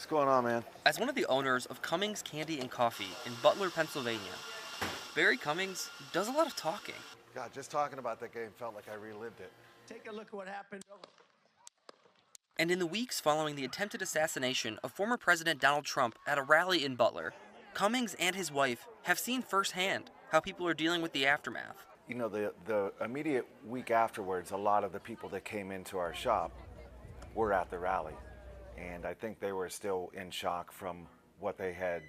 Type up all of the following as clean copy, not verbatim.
What's going on, man? As one of the owners of Cummings Candy and Coffee in Butler, Pennsylvania, Barry Cummings does a lot of talking. God, just talking about that game felt like I relived it. Take a look at what happened. And in the weeks following the attempted assassination of former President Donald Trump at a rally in Butler, Cummings and his wife have seen firsthand how people are dealing with the aftermath. You know, the immediate week afterwards, a lot of the people that came into our shop were at the rally. And I think they were still in shock from what they had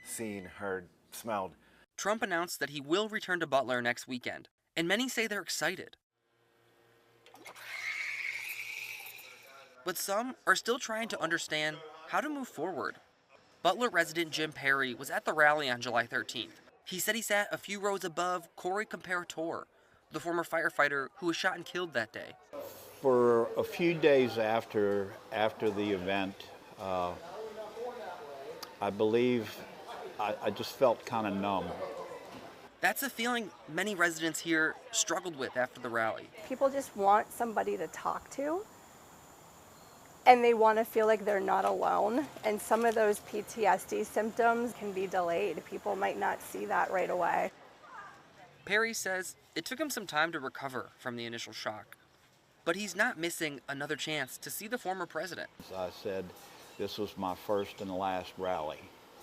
seen, heard, smelled. Trump announced that he will return to Butler next weekend, and many say they're excited. But some are still trying to understand how to move forward. Butler resident Jim Perry was at the rally on July 13th. He said he sat a few rows above Corey Comparator, the former firefighter who was shot and killed that day. For a few days after the event, I believe I just felt kind of numb. That's a feeling many residents here struggled with after the rally. People just want somebody to talk to, and they want to feel like they're not alone. And some of those PTSD symptoms can be delayed. People might not see that right away. Perry says it took him some time to recover from the initial shock, but he's not missing another chance to see the former president. As I said, this was my first and last rally.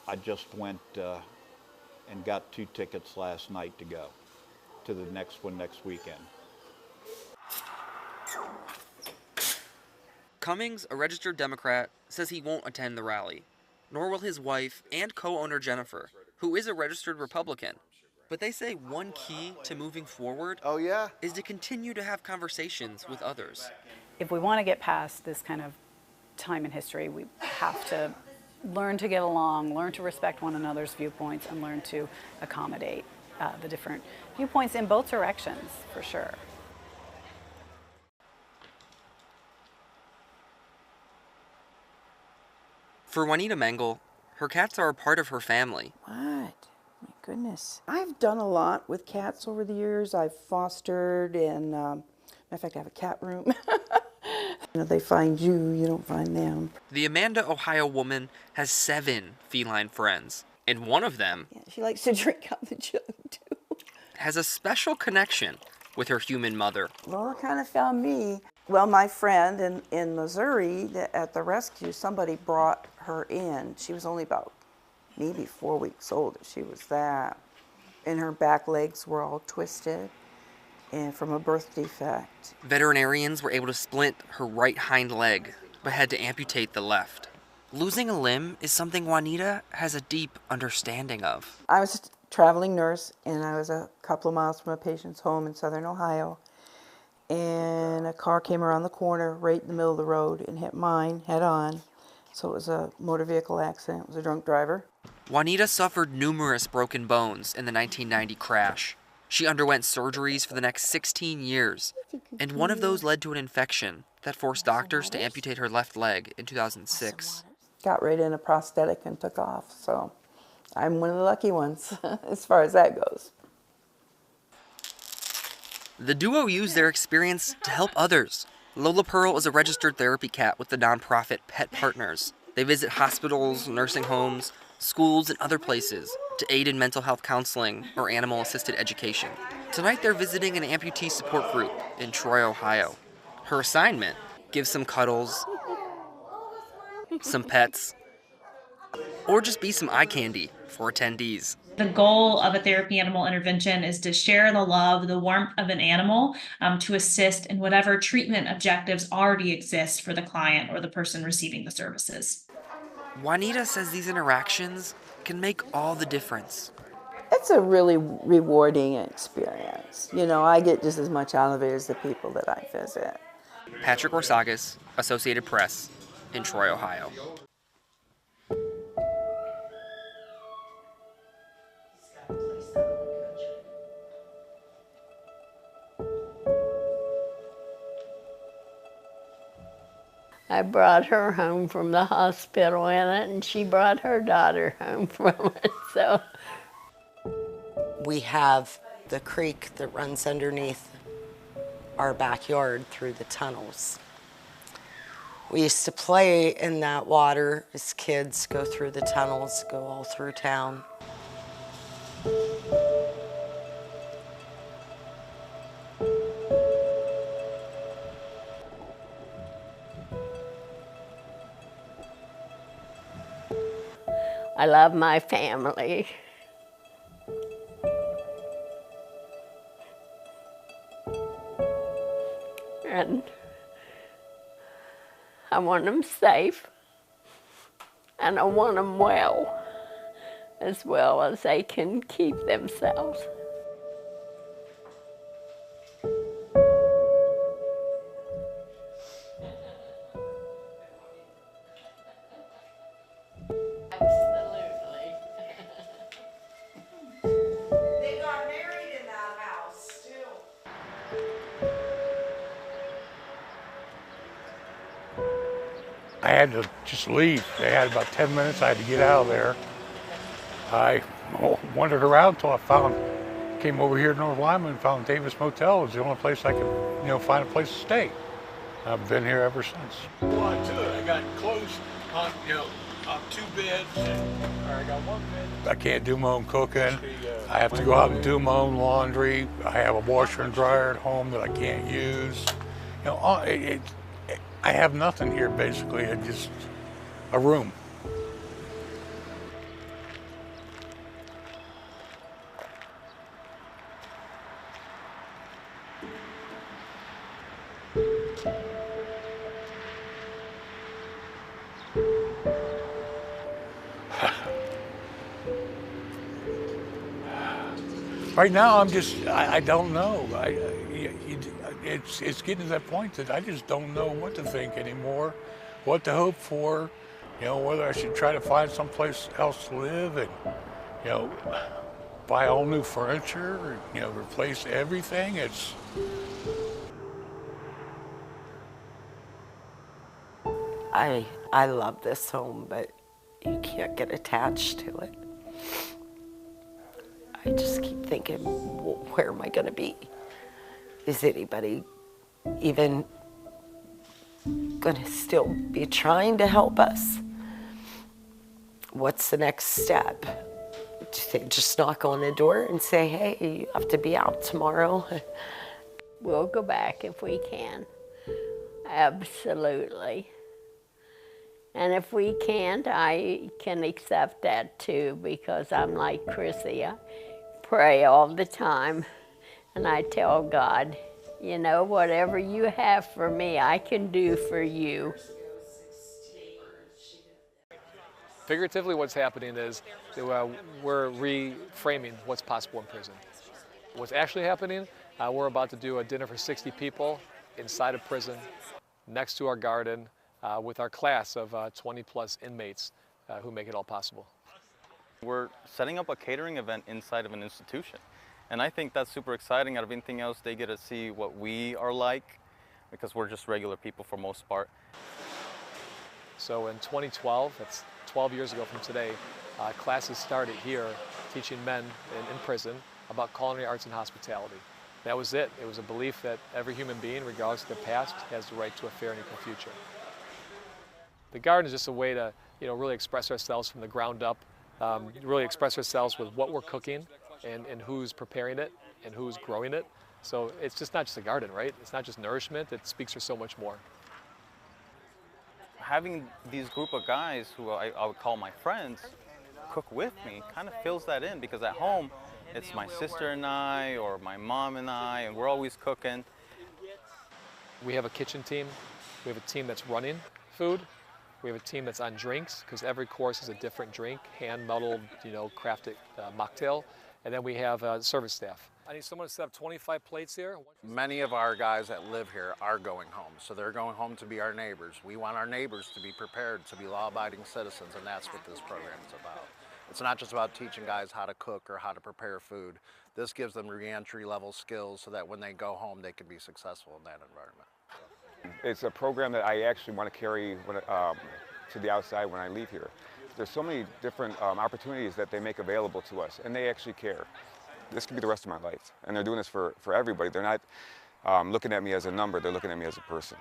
I just went and got 2 tickets last night to go to the next one next weekend. Cummings, a registered Democrat, says he won't attend the rally, nor will his wife and co-owner Jennifer, who is a registered Republican. But they say one key to moving forward is to continue to have conversations with others. If we want to get past this kind of time in history, we have to learn to get along, learn to respect one another's viewpoints, and learn to accommodate the different viewpoints in both directions, for sure. For Juanita Mengel, her cats are a part of her family. What? My goodness. I've done a lot with cats over the years. I've fostered, and in fact, I have a cat room. You know, they find you, you don't find them. The Amanda, Ohio woman has 7 feline friends, and one of them She likes to drink out the jug, too. has a special connection with her human mother. Laura kind of found me. Well, my friend in Missouri at the rescue, somebody brought her in. She was only about maybe 4 weeks old. She was that. And her back legs were all twisted and from a birth defect. Veterinarians were able to splint her right hind leg, but had to amputate the left. Losing a limb is something Juanita has a deep understanding of. I was a traveling nurse, and I was a couple of miles from a patient's home in southern Ohio. And a car came around the corner right in the middle of the road and hit mine head on. So it was a motor vehicle accident. It was a drunk driver. Juanita suffered numerous broken bones in the 1990 crash. She underwent surgeries for the next 16 years, and one of those led to an infection that forced doctors to amputate her left leg in 2006. Got right in a prosthetic and took off. So I'm one of the lucky ones as far as that goes. The duo used their experience to help others. Lola Pearl is a registered therapy cat with the nonprofit Pet Partners. They visit hospitals, nursing homes, schools, and other places to aid in mental health counseling or animal-assisted education. Tonight they're visiting an amputee support group in Troy, Ohio. Her assignment: give some cuddles, some pets, or just be some eye candy for attendees. The goal of a therapy animal intervention is to share the love, the warmth of an animal, to assist in whatever treatment objectives already exist for the client or the person receiving the services. Juanita says these interactions can make all the difference. It's a really rewarding experience. You know, I get just as much out of it as the people that I visit. Aftoora-Orsagos, Associated Press, in Troy, Ohio. I brought her home from the hospital in it, and she brought her daughter home from it, so. We have the creek that runs underneath our backyard through the tunnels. We used to play in that water as kids, go through the tunnels, go all through town. I love my family. And I want them safe. And I want them well as they can keep themselves. Absolutely. They got married in that house, too. I had to just leave. They had about 10 minutes. I had to get out of there. I wandered around until came over here to North Lima and found Davis Motel. It was the only place I could, find a place to stay. I've been here ever since. Well, to it. I got clothes on, on 2 beds. I got 1 bed. I can't do my own cooking. I have to go out and do my own laundry. I have a washer and dryer at home that I can't use. I have nothing here basically. It's just a room. Right now, I don't know. It's getting to that point that I just don't know what to think anymore, what to hope for, whether I should try to find someplace else to live and, buy all new furniture, replace everything. I love this home, but you can't get attached to it. I just keep thinking, where am I going to be? Is anybody even going to still be trying to help us? What's the next step? Do they just knock on the door and say, hey, you have to be out tomorrow? We'll go back if we can. Absolutely. And if we can't, I can accept that too, because I'm like Chrissy. I pray all the time, and I tell God, whatever you have for me, I can do for you. Figuratively, what's happening is that, we're reframing what's possible in prison. What's actually happening, we're about to do a dinner for 60 people inside a prison, next to our garden, with our class of 20-plus inmates who make it all possible. We're setting up a catering event inside of an institution. And I think that's super exciting. Out of anything else, they get to see what we are like, because we're just regular people for most part. So in 2012, that's 12 years ago from today, classes started here teaching men in prison about culinary arts and hospitality. That was it. It was a belief that every human being, regardless of their past, has the right to a fair and equal future. The garden is just a way to, really express ourselves from the ground up, really express ourselves with what we're cooking and who's preparing it and who's growing it. So it's just not just a garden, right? It's not just nourishment. It speaks for so much more. Having these group of guys who I would call my friends cook with me kind of fills that in, because at home it's my sister and I, or my mom and I, and we're always cooking. We have a kitchen team. We have a team that's running food. We have a team that's on drinks, because every course is a different drink, hand-muddled, crafted mocktail. And then we have service staff. I need someone to set up 25 plates here. Many of our guys that live here are going home, so they're going home to be our neighbors. We want our neighbors to be prepared to be law-abiding citizens, and that's what this program is about. It's not just about teaching guys how to cook or how to prepare food. This gives them re-entry level skills so that when they go home, they can be successful in that environment. It's a program that I actually want to carry to the outside when I leave here. There's so many different opportunities that they make available to us, and they actually care. This could be the rest of my life, and they're doing this for everybody. They're not looking at me as a number, they're looking at me as a person.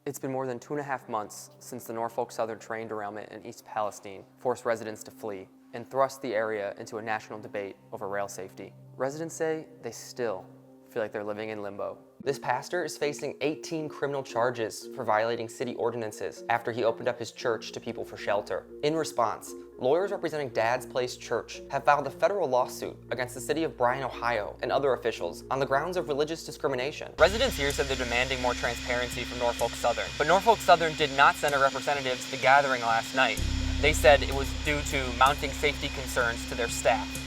It's been more than 2.5 months since the Norfolk Southern train derailment in East Palestine forced residents to flee and thrust the area into a national debate over rail safety. Residents say they still feel like they're living in limbo. This pastor is facing 18 criminal charges for violating city ordinances after he opened up his church to people for shelter. In response, lawyers representing Dad's Place Church have filed a federal lawsuit against the city of Bryan, Ohio, and other officials on the grounds of religious discrimination. Residents here said they're demanding more transparency from Norfolk Southern, but Norfolk Southern did not send a representative to the gathering last night. They said it was due to mounting safety concerns to their staff.